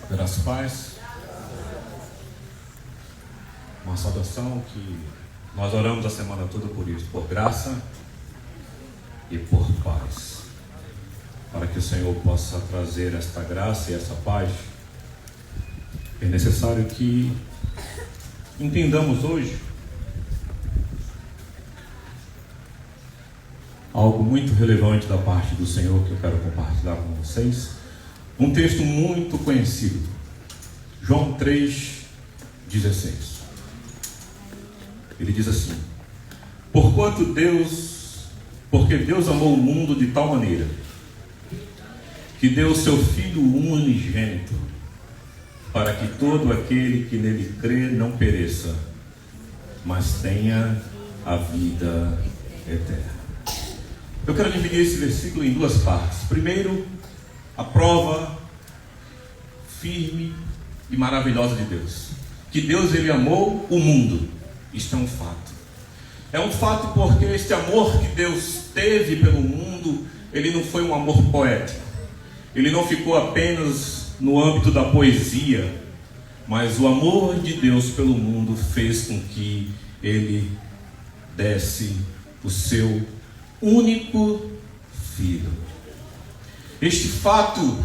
Graças a paz. Uma saudação que nós oramos a semana toda por isso, por graça e por paz. Para que o Senhor possa trazer esta graça e essa paz, é necessário que entendamos hoje algo muito relevante da parte do Senhor que eu quero compartilhar com vocês. Um texto muito conhecido, João 3,16. Ele diz assim: porque Deus amou o mundo de tal maneira que deu o seu Filho unigênito, para que todo aquele que nele crê não pereça, mas tenha a vida eterna. Eu quero dividir esse versículo em duas partes. Primeiro, a prova firme e maravilhosa de Deus. Que Deus, ele amou o mundo. Isto é um fato. É um fato porque este amor que Deus teve pelo mundo, ele não foi um amor poético. Ele não ficou apenas no âmbito da poesia, mas o amor de Deus pelo mundo fez com que ele desse o seu único filho. Este fato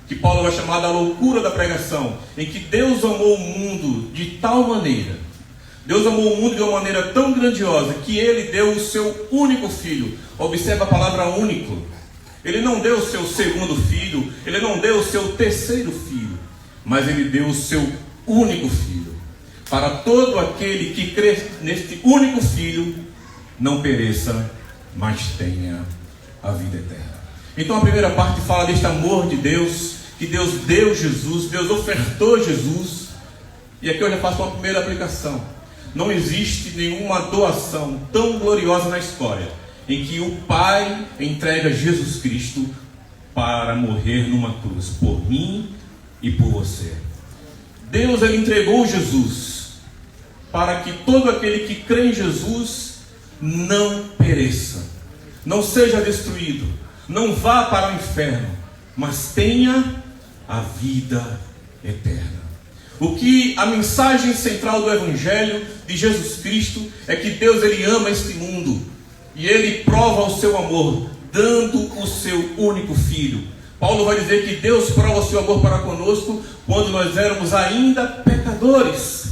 que Paulo vai chamar da loucura da pregação, em que Deus amou o mundo de tal maneira, Deus amou o mundo de uma maneira tão grandiosa, que ele deu o seu único filho. Observe a palavra único. Ele não deu o seu segundo filho, ele não deu o seu terceiro filho, mas ele deu o seu único filho, para todo aquele que crê neste único filho não pereça, mas tenha a vida eterna. Então a primeira parte fala deste amor de Deus, que Deus deu Jesus, Deus ofertou Jesus. E aqui eu já faço uma primeira aplicação. Não existe nenhuma doação tão gloriosa na história em que o Pai entrega Jesus Cristo para morrer numa cruz, por mim e por você. Deus, ele entregou Jesus para que todo aquele que crê em Jesus não pereça, não seja destruído, não vá para o inferno, mas tenha a vida eterna. O que a mensagem central do Evangelho de Jesus Cristo é que Deus, ele ama este mundo e ele prova o seu amor dando o seu único filho. Paulo vai dizer que Deus prova o seu amor para conosco quando nós éramos ainda pecadores.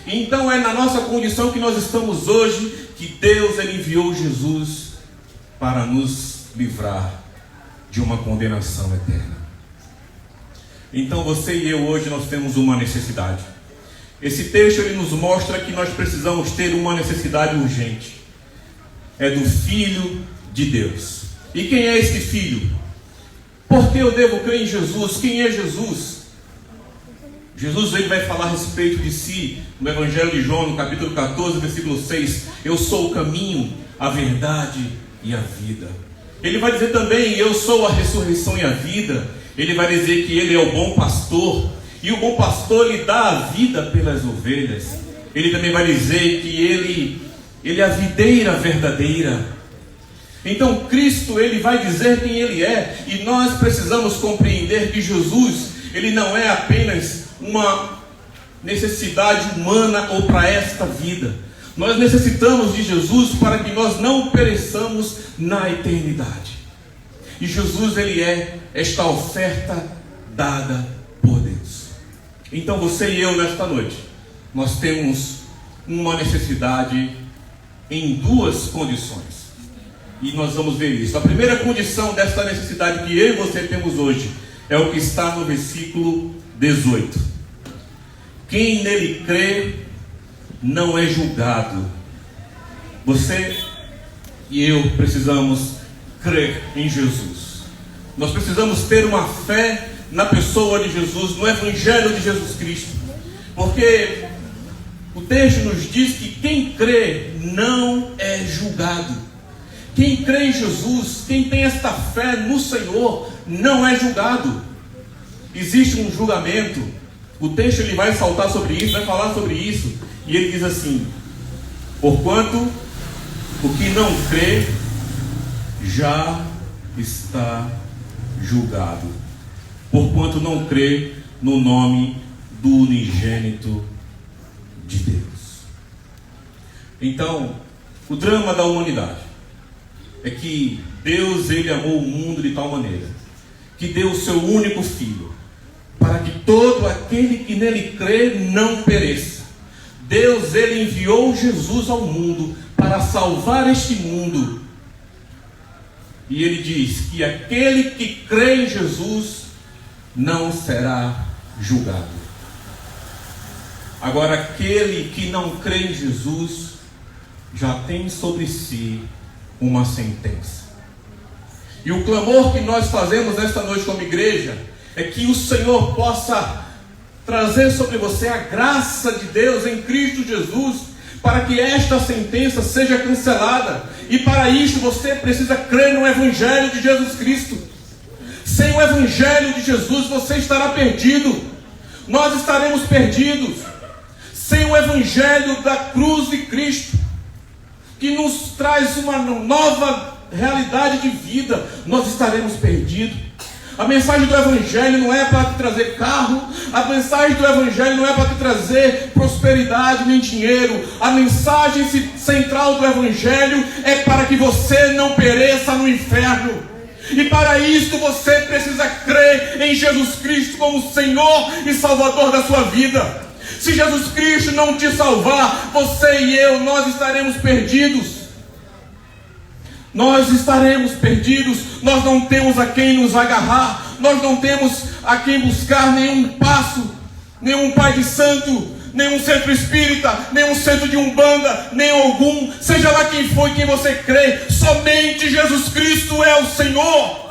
Então é na nossa condição que nós estamos hoje que Deus, ele enviou Jesus para nos livrar de uma condenação eterna. Então você e eu hoje nós temos uma necessidade. Esse texto ele nos mostra que nós precisamos ter uma necessidade urgente. É do Filho de Deus. E quem é esse Filho? Por que eu devo crer em Jesus? Quem é Jesus? Jesus, ele vai falar a respeito de si no Evangelho de João, no capítulo 14, versículo 6. Eu sou o caminho, a verdade e a vida. Ele vai dizer também: eu sou a ressurreição e a vida. Ele vai dizer que ele é o bom pastor, e o bom pastor, ele dá a vida pelas ovelhas. Ele também vai dizer que ele é a videira verdadeira. Então Cristo, ele vai dizer quem ele é, e nós precisamos compreender que Jesus, ele não é apenas uma necessidade humana ou para esta vida. Nós necessitamos de Jesus para que nós não pereçamos na eternidade. E Jesus, ele é esta oferta dada por Deus. Então você e eu nesta noite, nós temos uma necessidade em duas condições. E nós vamos ver isso. A primeira condição desta necessidade que eu e você temos hoje é o que está no versículo 18. Quem nele crê não é julgado. Você e eu precisamos crer em Jesus. Nós precisamos ter uma fé na pessoa de Jesus, no Evangelho de Jesus Cristo. Porque o texto nos diz que quem crê não é julgado. Quem crê em Jesus, quem tem esta fé no Senhor, não é julgado. Existe um julgamento. O texto ele vai saltar sobre isso, vai falar sobre isso. E ele diz assim: porquanto o que não crê já está julgado. Porquanto não crê no nome do unigênito de Deus. Então, o drama da humanidade é que Deus, ele amou o mundo de tal maneira que deu o seu único filho, para que todo aquele que nele crê não pereça. Deus, ele enviou Jesus ao mundo para salvar este mundo. E ele diz que aquele que crê em Jesus não será julgado. Agora, aquele que não crê em Jesus já tem sobre si uma sentença. E o clamor que nós fazemos esta noite como igreja é que o Senhor possa trazer sobre você a graça de Deus em Cristo Jesus, para que esta sentença seja cancelada. E para isto você precisa crer no Evangelho de Jesus Cristo. Sem o Evangelho de Jesus você estará perdido. Nós estaremos perdidos. Sem o Evangelho da cruz de Cristo, que nos traz uma nova realidade de vida, nós estaremos perdidos. A mensagem do Evangelho não é para te trazer carro. A mensagem do Evangelho não é para te trazer prosperidade nem dinheiro. A mensagem central do Evangelho é para que você não pereça no inferno. E para isso você precisa crer em Jesus Cristo como Senhor e Salvador da sua vida. Se Jesus Cristo não te salvar, você e eu, nós estaremos perdidos. Nós estaremos perdidos. Nós não temos a quem nos agarrar. Nós não temos a quem buscar nenhum passo, nenhum pai de santo, nenhum centro espírita, nenhum centro de umbanda, nem algum, seja lá quem for e quem você crê. Somente Jesus Cristo é o Senhor.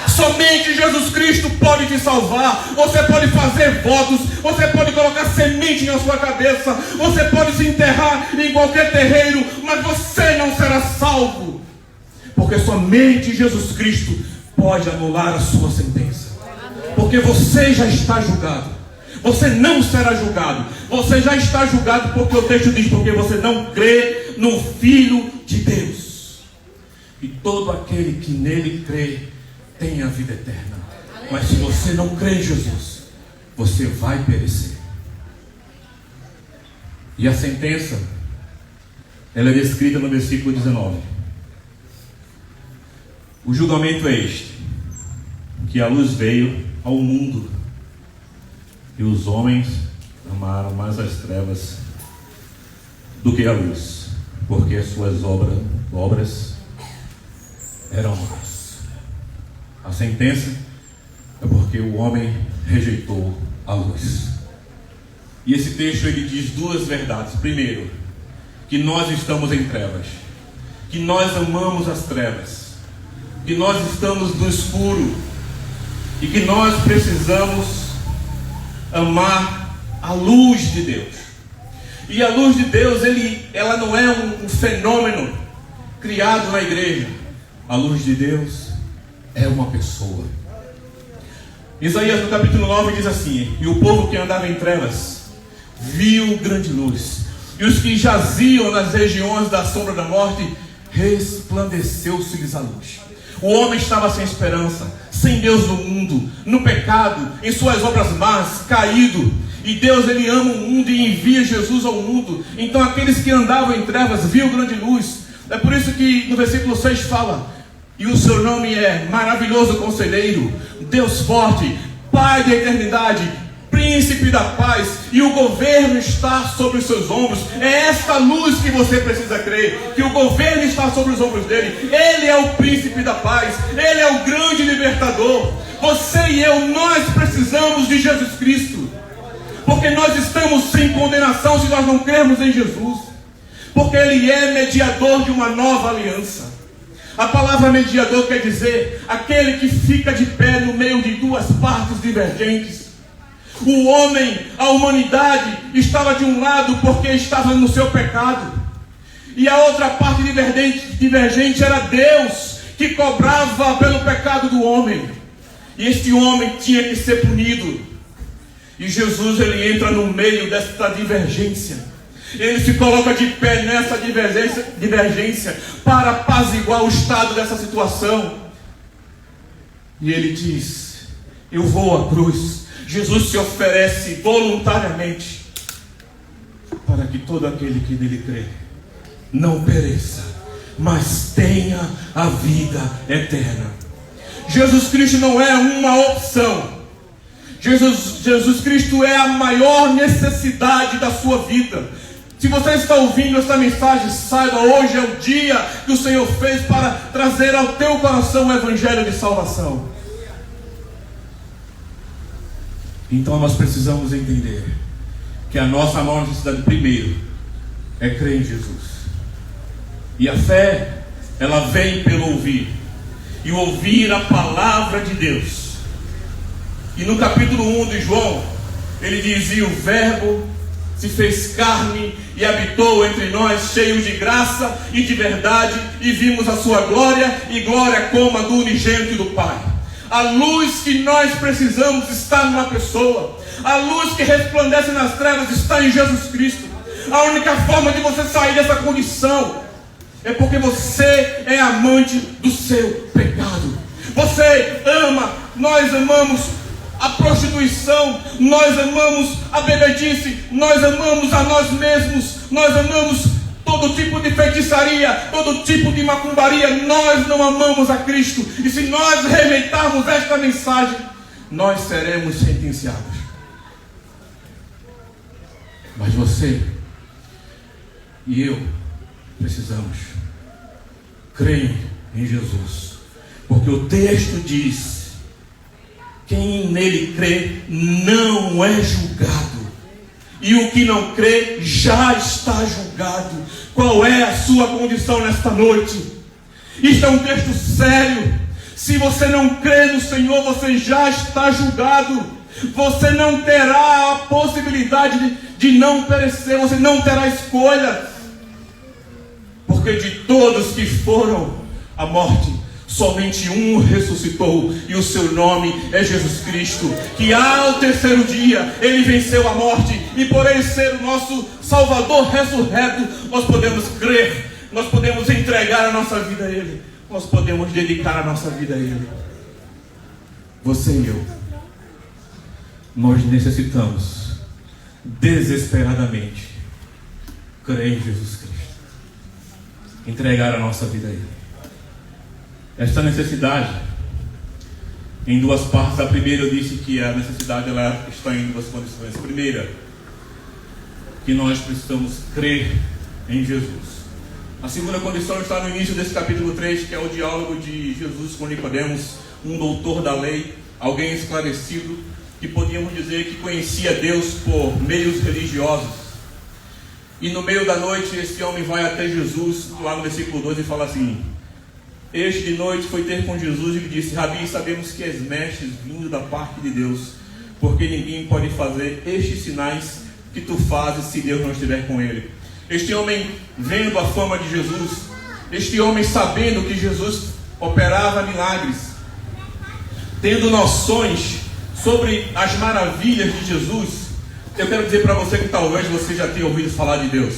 Somente Jesus Cristo pode te salvar. Você pode fazer votos, você pode colocar semente na sua cabeça, você pode se enterrar em qualquer terreiro, mas você não será salvo, porque somente Jesus Cristo pode anular a sua sentença. Porque você já está julgado. Você não será julgado. Você já está julgado, porque o texto diz: porque você não crê no Filho de Deus. E todo aquele que nele crê tem a vida eterna. Mas se você não crê em Jesus, você vai perecer. E a sentença, ela é descrita no versículo 19. O julgamento é este: que a luz veio ao mundo, e os homens amaram mais as trevas do que a luz, porque as suas obras eram más. A sentença é porque o homem rejeitou a luz. E esse texto ele diz duas verdades. Primeiro, que nós estamos em trevas, que nós amamos as trevas, que nós estamos no escuro e que nós precisamos amar a luz de Deus. E a luz de Deus, ela não é um fenômeno criado na igreja. A luz de Deus é uma pessoa. Isaías no capítulo 9 diz assim: e o povo que andava em trevas viu grande luz, e os que jaziam nas regiões da sombra da morte, resplandeceu-se-lhes a luz. O homem estava sem esperança, sem Deus no mundo, no pecado, em suas obras más, caído. E Deus, ele ama o mundo e envia Jesus ao mundo. Então aqueles que andavam em trevas viu grande luz. É por isso que no versículo 6 fala: e o seu nome é maravilhoso conselheiro, Deus forte, Pai da eternidade, príncipe da paz, e o governo está sobre os seus ombros. É esta luz que você precisa crer, que o governo está sobre os ombros dele. Ele é o príncipe da paz, ele é o grande libertador. Você e eu, nós precisamos de Jesus Cristo, porque nós estamos sem condenação se nós não crermos em Jesus, porque ele é mediador de uma nova aliança. A palavra mediador quer dizer aquele que fica de pé no meio de duas partes divergentes. O homem, a humanidade, estava de um lado porque estava no seu pecado, e a outra parte divergente era Deus, que cobrava pelo pecado do homem, e este homem tinha que ser punido. E Jesus, ele entra no meio desta divergência. Ele se coloca de pé nessa divergência para apaziguar o estado dessa situação. E ele diz: eu vou à cruz. Jesus se oferece voluntariamente para que todo aquele que nele crê não pereça, mas tenha a vida eterna. Jesus Cristo não é uma opção. Jesus Cristo é a maior necessidade da sua vida. Se você está ouvindo esta mensagem, saiba, hoje é o dia que o Senhor fez para trazer ao teu coração o evangelho de salvação. Então nós precisamos entender que a nossa maior necessidade primeiro é crer em Jesus. E a fé, ela vem pelo ouvir. E ouvir a palavra de Deus. E no capítulo 1 de João, ele dizia: o verbo se fez carne e habitou entre nós, cheio de graça e de verdade, e vimos a sua glória, e glória como a do unigênito do Pai. A luz que nós precisamos está numa pessoa. A luz que resplandece nas trevas está em Jesus Cristo. A única forma de você sair dessa condição é porque você é amante do seu pecado. Você ama, nós amamos a prostituição, nós amamos a bebedice, nós amamos a nós mesmos, nós amamos todo tipo de feitiçaria, todo tipo de macumbaria. Nós não amamos a Cristo. E se nós rejeitarmos esta mensagem, nós seremos sentenciados. Mas você e eu precisamos crer em Jesus, porque o texto diz: quem nele crê não é julgado, e o que não crê já está julgado. Qual é a sua condição nesta noite? Isto é um texto sério. Se você não crê no Senhor, você já está julgado. Você não terá a possibilidade de não perecer. Você não terá escolha, porque de todos que foram à morte, somente um ressuscitou, e o seu nome é Jesus Cristo, que ao terceiro dia ele venceu a morte, e por ele ser o nosso Salvador ressurreto, nós podemos crer, nós podemos entregar a nossa vida a Ele, nós podemos dedicar a nossa vida a Ele. Você e eu, nós necessitamos desesperadamente crer em Jesus Cristo, entregar a nossa vida a Ele. Esta necessidade, em duas partes. A primeira, eu disse que a necessidade ela está em duas condições. A primeira, que nós precisamos crer em Jesus. A segunda condição está no início desse capítulo 3, que é o diálogo de Jesus com Nicodemos, um doutor da lei, alguém esclarecido, que podíamos dizer que conhecia Deus por meios religiosos. E no meio da noite, esse homem vai até Jesus, lá no versículo 2, e fala assim: este de noite foi ter com Jesus e lhe disse: Rabi, sabemos que és mestre vindo da parte de Deus, porque ninguém pode fazer estes sinais que tu fazes se Deus não estiver com ele. Este homem, vendo a fama de Jesus, este homem sabendo que Jesus operava milagres, tendo noções sobre as maravilhas de Jesus, eu quero dizer para você que talvez você já tenha ouvido falar de Deus,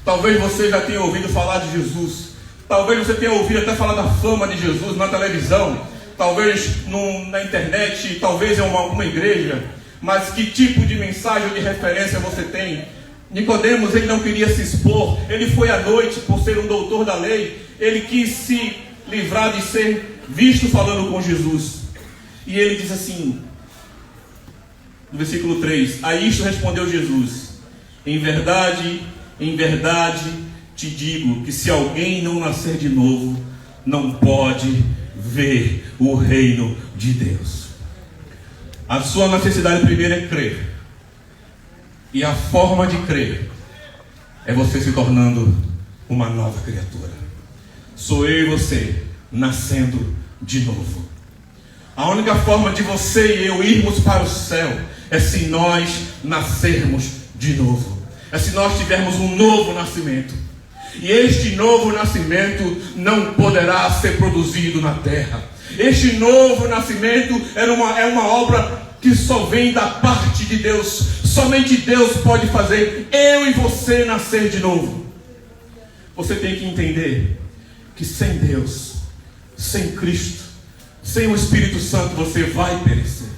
talvez você já tenha ouvido falar de Jesus, talvez você tenha ouvido até falar da fama de Jesus na televisão, talvez na internet, talvez em uma igreja, mas que tipo de mensagem ou de referência você tem? Nicodemos, ele não queria se expor, ele foi à noite, por ser um doutor da lei, ele quis se livrar de ser visto falando com Jesus, e ele diz assim, no versículo 3, a isto respondeu Jesus: em verdade, te digo que se alguém não nascer de novo, não pode ver o reino de Deus. A sua necessidade primeira é crer. E a forma de crer é você se tornando uma nova criatura. Sou eu e você nascendo de novo. A única forma de você e eu irmos para o céu é se nós nascermos de novo. É se nós tivermos um novo nascimento. E este novo nascimento não poderá ser produzido na terra. Este novo nascimento é uma obra que só vem da parte de Deus. Somente Deus pode fazer eu e você nascer de novo. Você tem que entender que sem Deus, sem Cristo, sem o Espírito Santo, você vai perecer.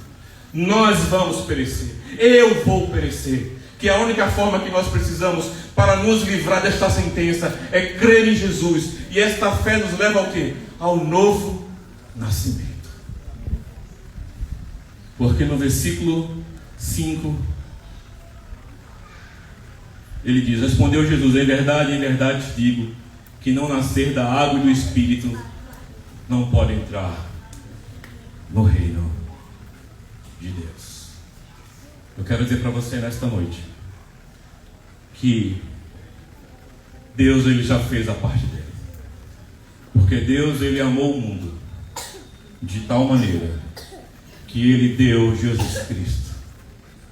Nós vamos perecer. Eu vou perecer. Que a única forma que nós precisamos para nos livrar desta sentença é crer em Jesus. E esta fé nos leva ao quê? Ao novo nascimento. Porque no versículo 5, ele diz: respondeu Jesus, em verdade te digo, que não nascer da água e do Espírito não pode entrar no reino de Deus. Eu quero dizer para você nesta noite que Deus, ele já fez a parte dele. Porque Deus, ele amou o mundo de tal maneira que ele deu Jesus Cristo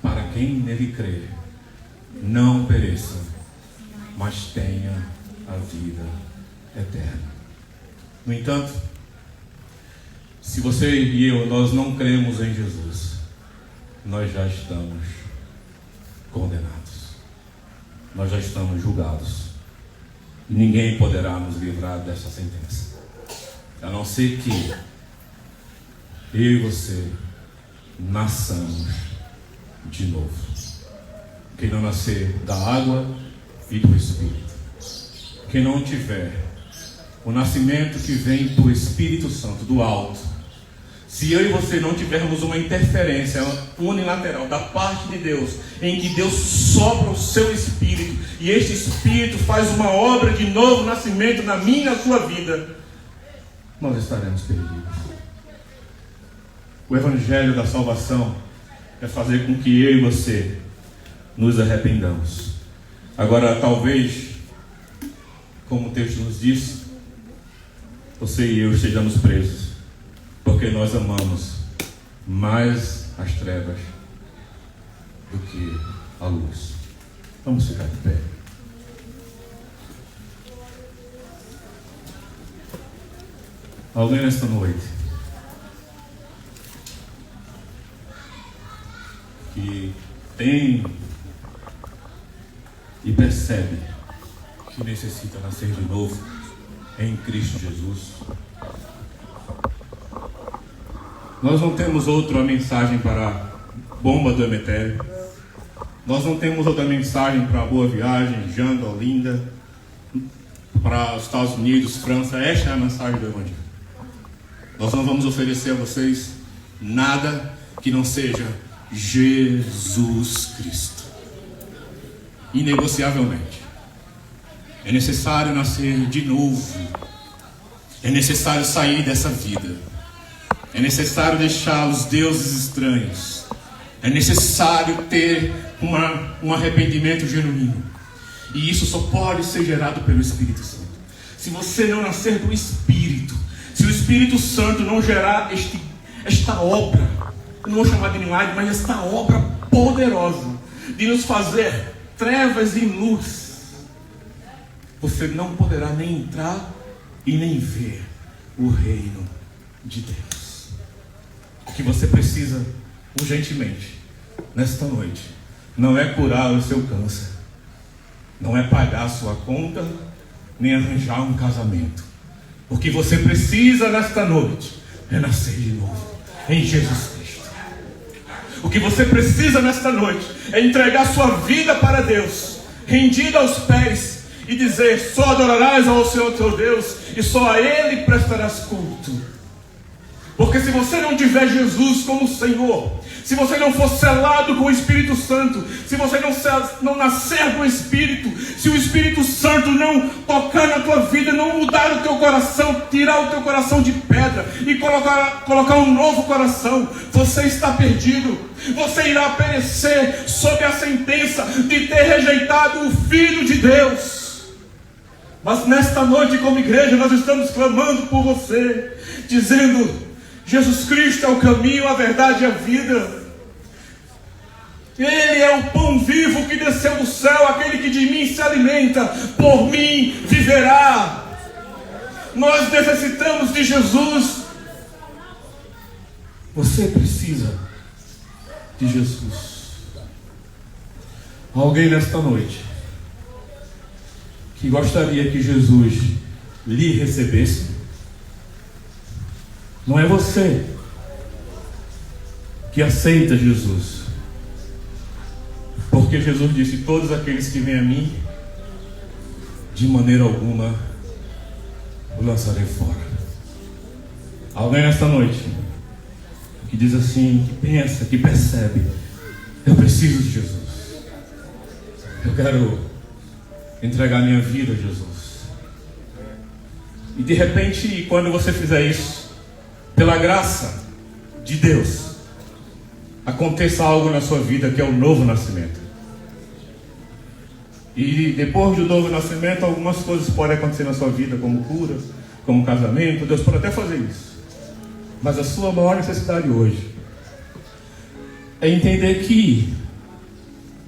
para quem nele crer não pereça, mas tenha a vida eterna. No entanto, se você e eu, nós não cremos em Jesus, nós já estamos condenados. Nós já estamos julgados. E ninguém poderá nos livrar dessa sentença, a não ser que eu e você nasçamos de novo. Quem não nascer da água e do Espírito, quem não tiver o nascimento que vem do Espírito Santo, do alto, se eu e você não tivermos uma interferência unilateral da parte de Deus, em que Deus sopra o seu Espírito, e este Espírito faz uma obra de novo nascimento na minha e na sua vida, nós estaremos perdidos. O Evangelho da salvação é fazer com que eu e você nos arrependamos. Agora, talvez, como o texto nos diz, você e eu estejamos presos, porque nós amamos mais as trevas do que a luz. Vamos ficar de pé. Alguém nesta noite que tem e percebe que necessita nascer de novo em Cristo Jesus? Nós não temos outra mensagem para a bomba do Emetério. Nós não temos outra mensagem para a Boa Viagem, Janda, Olinda, para os Estados Unidos, França. Esta é a mensagem do Evangelho. Nós não vamos oferecer a vocês nada que não seja Jesus Cristo. Inegociavelmente. É necessário nascer de novo. É necessário sair dessa vida. É necessário deixar os deuses estranhos. É necessário ter um arrependimento genuíno. E isso só pode ser gerado pelo Espírito Santo. Se você não nascer do Espírito, se o Espírito Santo não gerar esta obra, eu não vou chamar de milagre, mas esta obra poderosa de nos fazer trevas em luz, você não poderá nem entrar e nem ver o reino de Deus. O que você precisa urgentemente nesta noite não é curar o seu câncer, não é pagar a sua conta, nem arranjar um casamento. O que você precisa nesta noite é nascer de novo em Jesus Cristo. O que você precisa nesta noite é entregar sua vida para Deus, rendida aos pés, e dizer: só adorarás ao Senhor teu Deus, e só a Ele prestarás culto. Porque se você não tiver Jesus como Senhor, se você não for selado com o Espírito Santo, se você não nascer do Espírito, se o Espírito Santo não tocar na tua vida, não mudar o teu coração, tirar o teu coração de pedra e colocar um novo coração, você está perdido. Você irá perecer sob a sentença de ter rejeitado o Filho de Deus. Mas nesta noite, como igreja, nós estamos clamando por você, dizendo: Jesus Cristo é o caminho, a verdade e a vida. Ele é o pão vivo que desceu do céu, aquele que de mim se alimenta, por mim viverá. Nós necessitamos de Jesus. Você precisa de Jesus. Alguém nesta noite que gostaria que Jesus lhe recebesse? Não é você que aceita Jesus. Porque Jesus disse: todos aqueles que vêm a mim, de maneira alguma o lançarei fora. Alguém nesta noite que diz assim, que pensa, que percebe: eu preciso de Jesus, eu quero entregar minha vida a Jesus. E de repente, quando você fizer isso, pela graça de Deus, aconteça algo na sua vida que é o novo nascimento. E depois do novo nascimento, algumas coisas podem acontecer na sua vida, como cura, como casamento. Deus pode até fazer isso. Mas a sua maior necessidade hoje é entender que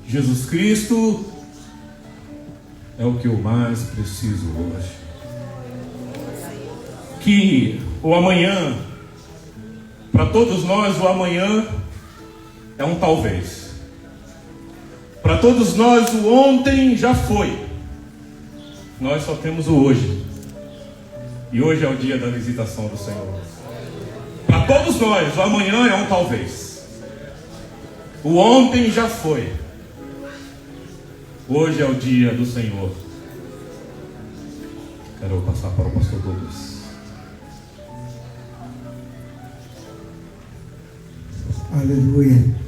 Jesus Cristo é o que eu mais preciso hoje. Que o amanhã, para todos nós, o amanhã é um talvez. Para todos nós, o ontem já foi. Nós só temos o hoje. E hoje é o dia da visitação do Senhor. Para todos nós, o amanhã é um talvez. O ontem já foi. Hoje é o dia do Senhor. Quero passar para o pastor Douglas. Aleluia.